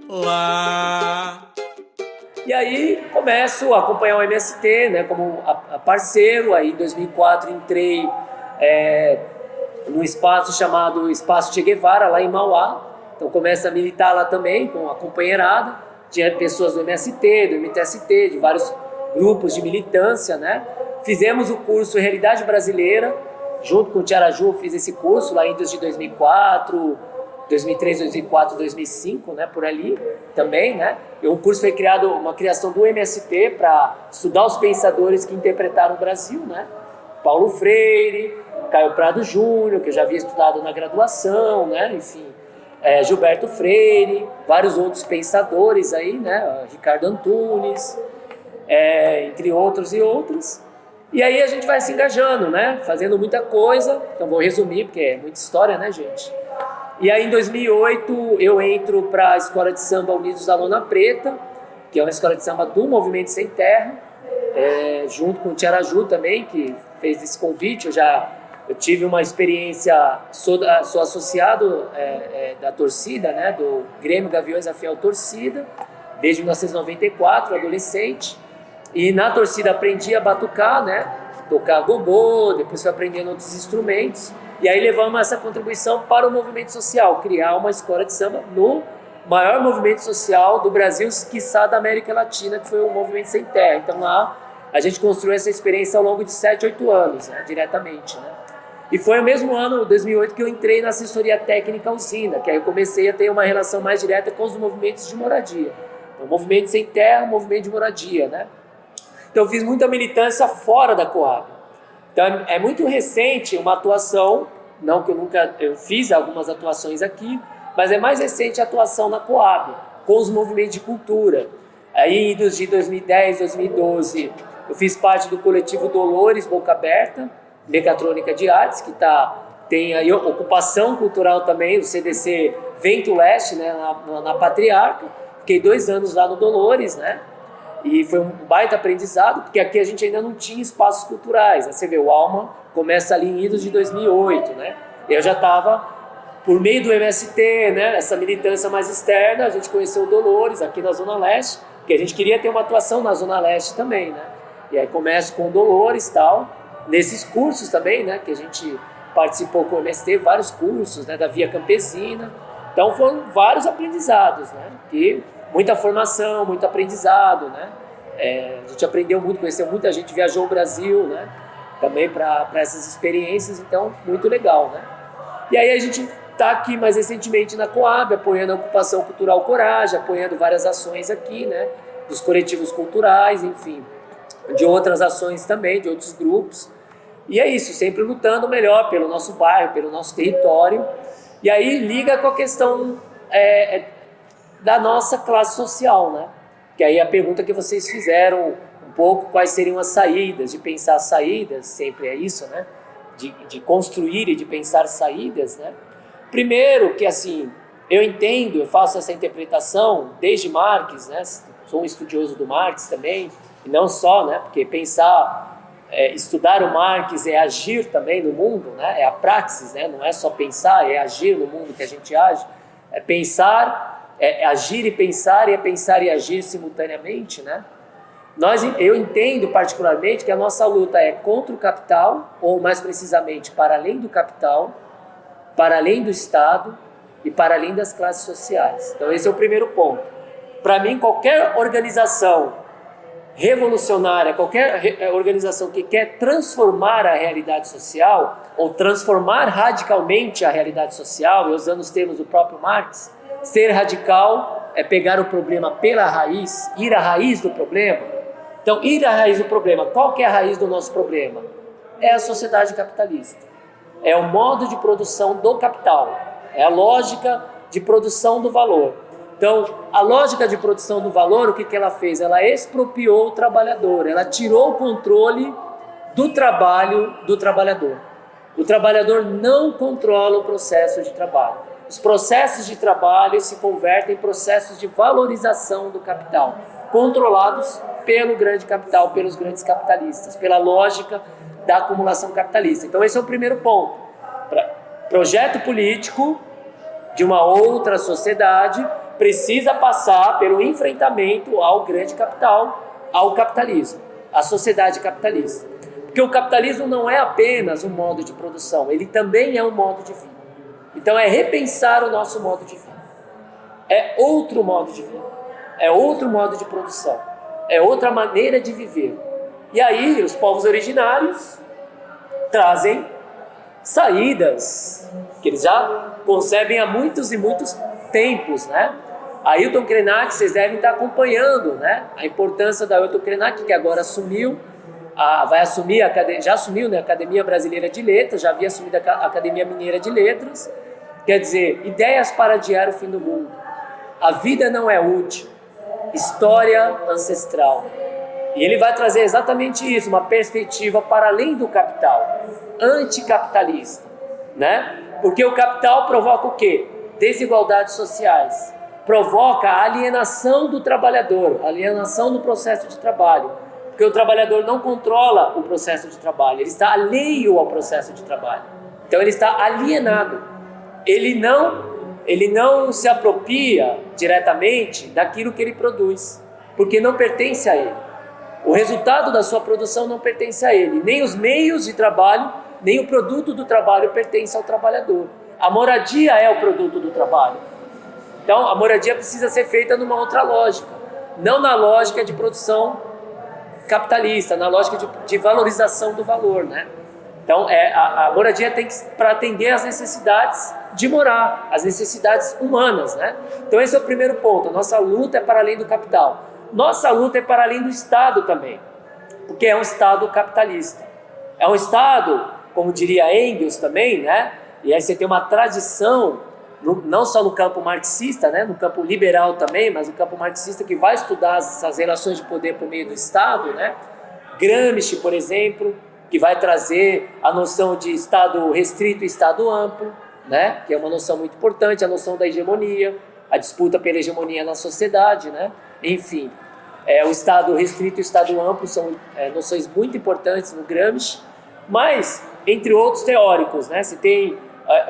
lá. E aí começo a acompanhar o MST, né, como parceiro. Aí em 2004 entrei num espaço chamado Espaço Che Guevara, lá em Mauá. Então começo a militar lá também com a companheirada. Tinha pessoas do MST, do MTST, de vários grupos de militância, né? Fizemos o curso Realidade Brasileira, junto com o Tiaraju. Fiz esse curso lá em 2004, 2003, 2004, 2005, né, por ali também, né? E o curso foi criado, uma criação do MST para estudar os pensadores que interpretaram o Brasil, né? Paulo Freire, Caio Prado Júnior, que eu já havia estudado na graduação, né? Enfim, Gilberto Freire, vários outros pensadores aí, né? Ricardo Antunes, entre outros e outros. E aí a gente vai se engajando, né? Fazendo muita coisa. Então vou resumir, porque é muita história, né, gente? E aí em 2008 eu entro para a Escola de Samba Unidos da Lona Preta, que é uma escola de samba do Movimento Sem Terra, junto com o Tiaraju também, que fez esse convite. Eu tive uma experiência, sou associado da torcida, né, do Grêmio Gaviões da Fiel Torcida, desde 1994, adolescente. E na torcida aprendi a batucar, né, tocar gogô, depois fui aprendendo outros instrumentos. E aí levamos essa contribuição para o movimento social, criar uma escola de samba no maior movimento social do Brasil, quiçá da América Latina, que foi o Movimento Sem Terra. Então lá a gente construiu essa experiência ao longo de 7, 8 anos, né, diretamente, né? E foi o mesmo ano, 2008, que eu entrei na assessoria técnica Usina, que aí eu comecei a ter uma relação mais direta com os movimentos de moradia. Então, o Movimento Sem Terra, o movimento de moradia, né? Então eu fiz muita militância fora da Coab. Então é muito recente uma atuação, não que eu fiz algumas atuações aqui, mas é mais recente a atuação na Coab, com os movimentos de cultura. Aí, de 2010, 2012, eu fiz parte do coletivo Dolores Boca Aberta, Mecatrônica de Artes, que tem aí ocupação cultural também, o CDC Vento Leste, né, na Patriarca. Fiquei 2 anos lá no Dolores, né? E foi um baita aprendizado, porque aqui a gente ainda não tinha espaços culturais. Você vê, o Alma começa ali em idos de 2008, né? Eu já estava, por meio do MST, né, essa militância mais externa, a gente conheceu o Dolores aqui na Zona Leste, porque a gente queria ter uma atuação na Zona Leste também, né? E aí começo com o Dolores e tal, nesses cursos também, né, que a gente participou com o MST, vários cursos, né, da Via Campesina. Então foram vários aprendizados, né? E muita formação, muito aprendizado, né? A gente aprendeu muito, conheceu muita gente, viajou o Brasil, né? Também para essas experiências, então muito legal, né? E aí a gente está aqui mais recentemente na Coab, apoiando a Ocupação Cultural Coragem, apoiando várias ações aqui, né? Dos coletivos culturais, enfim, de outras ações também, de outros grupos. E é isso, sempre lutando melhor pelo nosso bairro, pelo nosso território. E aí liga com a questão da nossa classe social, né? Que aí a pergunta que vocês fizeram um pouco, quais seriam as saídas, de pensar saídas, sempre é isso, né? De construir e de pensar saídas, né? Primeiro que, assim, eu entendo, eu faço essa interpretação desde Marx, né? Sou um estudioso do Marx também, e não só, né? Porque estudar o Marx é agir também no mundo, né? É a praxis, né? Não é só pensar, é agir no mundo que a gente age. É pensar, é agir e pensar, e é pensar e agir simultaneamente, né? Eu entendo particularmente que a nossa luta é contra o capital, ou mais precisamente, para além do capital, para além do Estado e para além das classes sociais. Então esse é o primeiro ponto. Para mim, qualquer organização revolucionária, qualquer organização que quer transformar a realidade social, ou transformar radicalmente a realidade social, usando os termos do próprio Marx, ser radical é pegar o problema pela raiz, ir à raiz do problema. Então, ir à raiz do problema, qual que é a raiz do nosso problema? É a sociedade capitalista. É o modo de produção do capital. É a lógica de produção do valor. Então, a lógica de produção do valor, o que ela fez? Ela expropriou o trabalhador, ela tirou o controle do trabalho do trabalhador. O trabalhador não controla o processo de trabalho. Os processos de trabalho se convertem em processos de valorização do capital, controlados pelo grande capital, pelos grandes capitalistas, pela lógica da acumulação capitalista. Então esse é o primeiro ponto. Projeto político de uma outra sociedade precisa passar pelo enfrentamento ao grande capital, ao capitalismo, à sociedade capitalista. Porque o capitalismo não é apenas um modo de produção, ele também é um modo de vida. Então é repensar o nosso modo de vida. É outro modo de vida, é outro modo de produção, é outra maneira de viver. E aí os povos originários trazem saídas que eles já concebem há muitos e muitos tempos, né? Ailton Krenak, vocês devem estar acompanhando, né? A importância da Ailton Krenak, que agora assumiu, vai assumir, já assumiu, né? A Academia Brasileira de Letras, já havia assumido a Academia Mineira de Letras. Quer dizer, ideias para adiar o fim do mundo. A vida não é útil. História ancestral. E ele vai trazer exatamente isso, uma perspectiva para além do capital, anticapitalista, né? Porque o capital provoca o quê? Desigualdades sociais, provoca a alienação do trabalhador, a alienação do processo de trabalho, porque o trabalhador não controla o processo de trabalho, ele está alheio ao processo de trabalho, então ele está alienado, ele não se apropria diretamente daquilo que ele produz, porque não pertence a ele. O resultado da sua produção não pertence a ele, nem os meios de trabalho, nem o produto do trabalho pertence ao trabalhador. A moradia é o produto do trabalho. Então, a moradia precisa ser feita numa outra lógica, não na lógica de produção capitalista, na lógica de valorização do valor, né? Então, a moradia tem que para atender às necessidades de morar, às necessidades humanas, né? Então, esse é o primeiro ponto. A nossa luta é para além do capital. Nossa luta é para além do Estado também, porque é um Estado capitalista. É um Estado, como diria Engels também, né? E aí você tem uma tradição, não só no campo marxista, né? No campo liberal também, mas no campo marxista que vai estudar essas relações de poder por meio do Estado, né? Gramsci, por exemplo, que vai trazer a noção de Estado restrito e Estado amplo, né? Que é uma noção muito importante, a noção da hegemonia, a disputa pela hegemonia na sociedade, né? Enfim, o Estado restrito e o Estado amplo são noções muito importantes no Gramsci, mas, entre outros teóricos, né? Você tem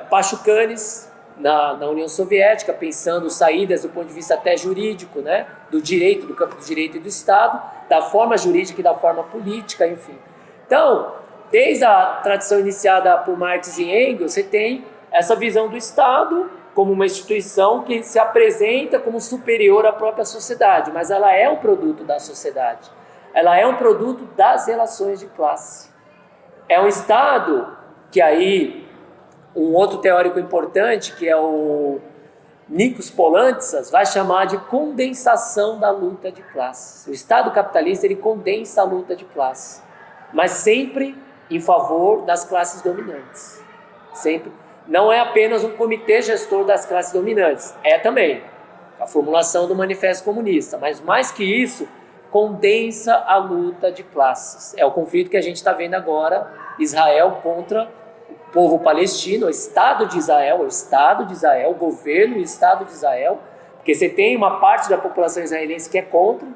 Pachucanes na União Soviética, pensando saídas do ponto de vista até jurídico, né? Do direito, do campo do direito e do Estado, da forma jurídica e da forma política, enfim. Então, desde a tradição iniciada por Marx e Engels, você tem essa visão do Estado como uma instituição que se apresenta como superior à própria sociedade, mas ela é um produto da sociedade, ela é um produto das relações de classe. É um Estado que aí, um outro teórico importante, que é o Nikos Poulantzas, vai chamar de condensação da luta de classes. O Estado capitalista, ele condensa a luta de classe, mas sempre em favor das classes dominantes, sempre. Não é apenas um comitê gestor das classes dominantes, é também a formulação do Manifesto Comunista, mas mais que isso, condensa a luta de classes. É o conflito que a gente está vendo agora, Israel contra o povo palestino, o Estado de Israel, o governo e o Estado de Israel, porque você tem uma parte da população israelense que é contra,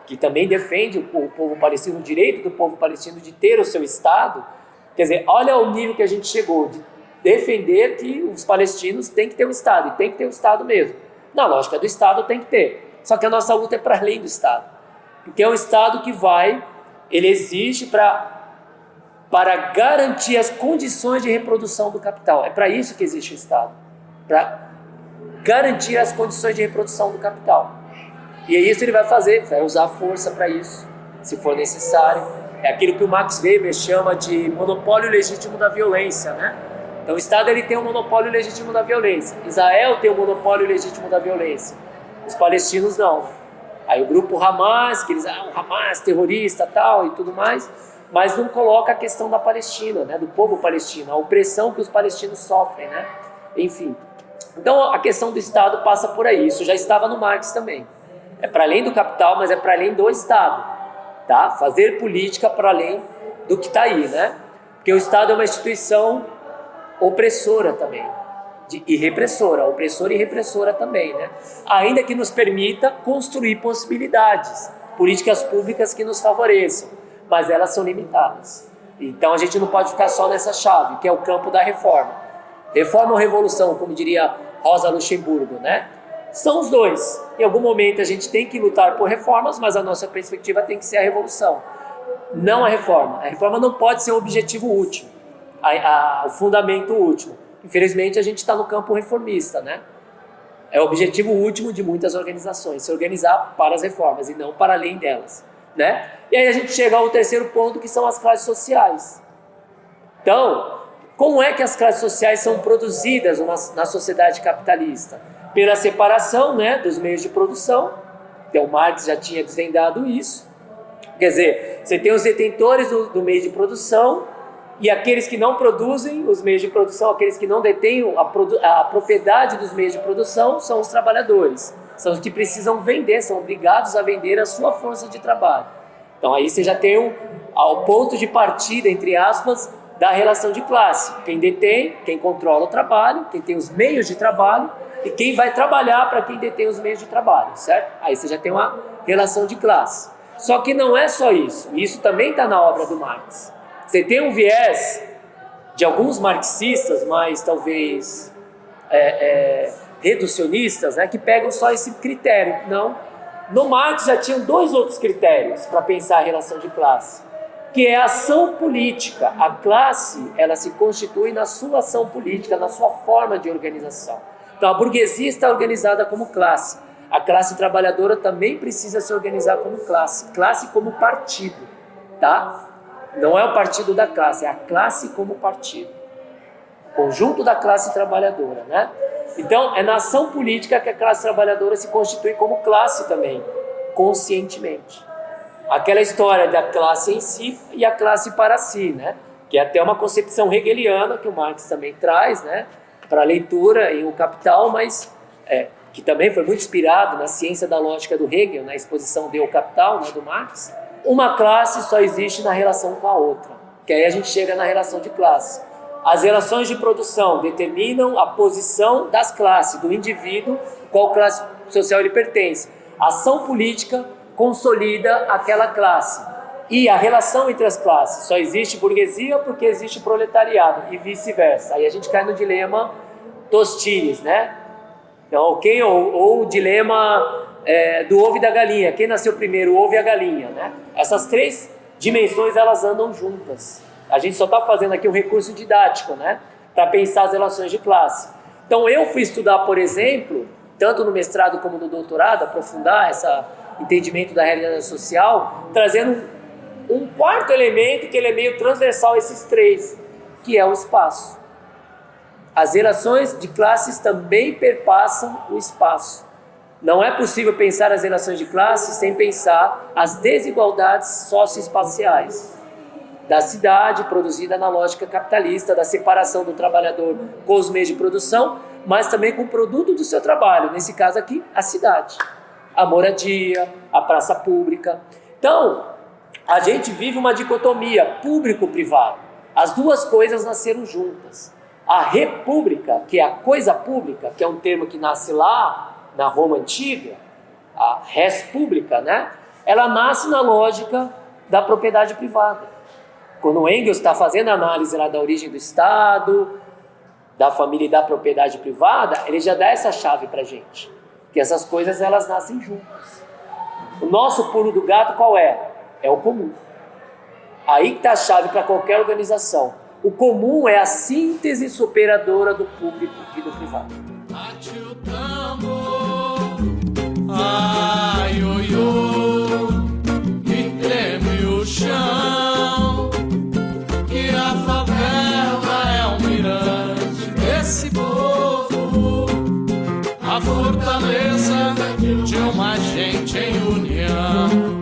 que também defende o povo palestino, o direito do povo palestino de ter o seu Estado. Quer dizer, olha o nível que a gente chegou, de defender que os palestinos têm que ter um Estado, e tem que ter um Estado mesmo. Na lógica do Estado tem que ter. Só que a nossa luta é para além do Estado. Porque é um Estado que ele exige para garantir as condições de reprodução do capital. É para isso que existe o Estado. Para garantir as condições de reprodução do capital. E é isso ele vai fazer, vai usar a força para isso, se for necessário. É aquilo que o Max Weber chama de monopólio legítimo da violência, né? Então o Estado ele tem um monopólio legítimo da violência. Israel tem um monopólio legítimo da violência. Os palestinos não. Aí o grupo Hamas, que eles o Hamas terrorista tal e tudo mais, mas não coloca a questão da Palestina, né, do povo palestino, a opressão que os palestinos sofrem, né? Enfim. Então a questão do Estado passa por aí. Isso já estava no Marx também. É para além do capital, mas é para além do Estado, tá? Fazer política para além do que está aí, né? Porque o Estado é uma instituição opressora também, e repressora, opressora e repressora também, né? Ainda que nos permita construir possibilidades, políticas públicas que nos favoreçam, mas elas são limitadas. Então a gente não pode ficar só nessa chave, que é o campo da reforma. Reforma ou revolução, como diria Rosa Luxemburgo, né? São os dois. Em algum momento a gente tem que lutar por reformas, mas a nossa perspectiva tem que ser a revolução, não a reforma. A reforma não pode ser o objetivo último, o fundamento último. Infelizmente a gente está no campo reformista, né? É o objetivo último de muitas organizações, se organizar para as reformas e não para além delas, né? E aí a gente chega ao terceiro ponto, que são as classes sociais. Então, como é que as classes sociais são produzidas na sociedade capitalista? Pela separação, né, dos meios de produção. Então, Marx já tinha desvendado isso. Quer dizer, você tem os detentores do meio de produção e aqueles que não produzem os meios de produção, aqueles que não detêm a propriedade dos meios de produção, são os trabalhadores. São os que precisam vender, são obrigados a vender a sua força de trabalho. Então, aí você já tem ao ponto de partida, entre aspas, da relação de classe. Quem detém, quem controla o trabalho, quem tem os meios de trabalho e quem vai trabalhar para quem detém os meios de trabalho, certo? Aí você já tem uma relação de classe. Só que não é só isso. Isso também está na obra do Marx. Você tem um viés de alguns marxistas, mas talvez reducionistas, né, que pegam só esse critério. Não. No Marx já tinham dois outros critérios para pensar a relação de classe, que é a ação política. A classe, ela se constitui na sua ação política, na sua forma de organização. Então a burguesia está organizada como classe. A classe trabalhadora também precisa se organizar como classe. Classe como partido, tá? Não é o partido da classe, é a classe como partido. Conjunto da classe trabalhadora, né? Então, é na ação política que a classe trabalhadora se constitui como classe também, conscientemente. Aquela história da classe em si e a classe para si, né? Que é até uma concepção hegeliana que o Marx também traz, né? Para a leitura em O Capital, mas que também foi muito inspirado na ciência da lógica do Hegel, na exposição de O Capital, né, do Marx. Uma classe só existe na relação com a outra, que aí a gente chega na relação de classe. As relações de produção determinam a posição das classes, do indivíduo, qual classe social ele pertence. A ação política consolida aquela classe. E a relação entre as classes, só existe burguesia porque existe proletariado e vice-versa. Aí a gente cai no dilema Tostines, né? Então, ou o dilema do ovo e da galinha. Quem nasceu primeiro, o ovo e a galinha, né? Essas três dimensões, elas andam juntas. A gente só está fazendo aqui um recurso didático, né? Para pensar as relações de classe. Então, eu fui estudar, por exemplo, tanto no mestrado como no doutorado, aprofundar esse entendimento da realidade social, trazendo um quarto elemento que ele é meio transversal a esses três, que é o espaço. As relações de classes também perpassam o espaço. Não é possível pensar as relações de classe sem pensar as desigualdades socioespaciais da cidade produzida na lógica capitalista, da separação do trabalhador com os meios de produção, mas também com o produto do seu trabalho, nesse caso aqui, a cidade, a moradia, a praça pública. Então, a gente vive uma dicotomia público-privado. As duas coisas nasceram juntas. A república, que é a coisa pública, que é um termo que nasce lá na Roma Antiga, a res publica, né? Ela nasce na lógica da propriedade privada. Quando Engels está fazendo a análise lá da origem do Estado, da família e da propriedade privada, ele já dá essa chave para a gente, que essas coisas elas nascem juntas. O nosso pulo do gato qual é? É o comum. Aí que está a chave para qualquer organização. O comum é a síntese superadora do público e do privado. Bate o tambor, ai, oi, oi, e treme o chão, que a favela é o mirante desse povo, a fortaleza de uma gente em união.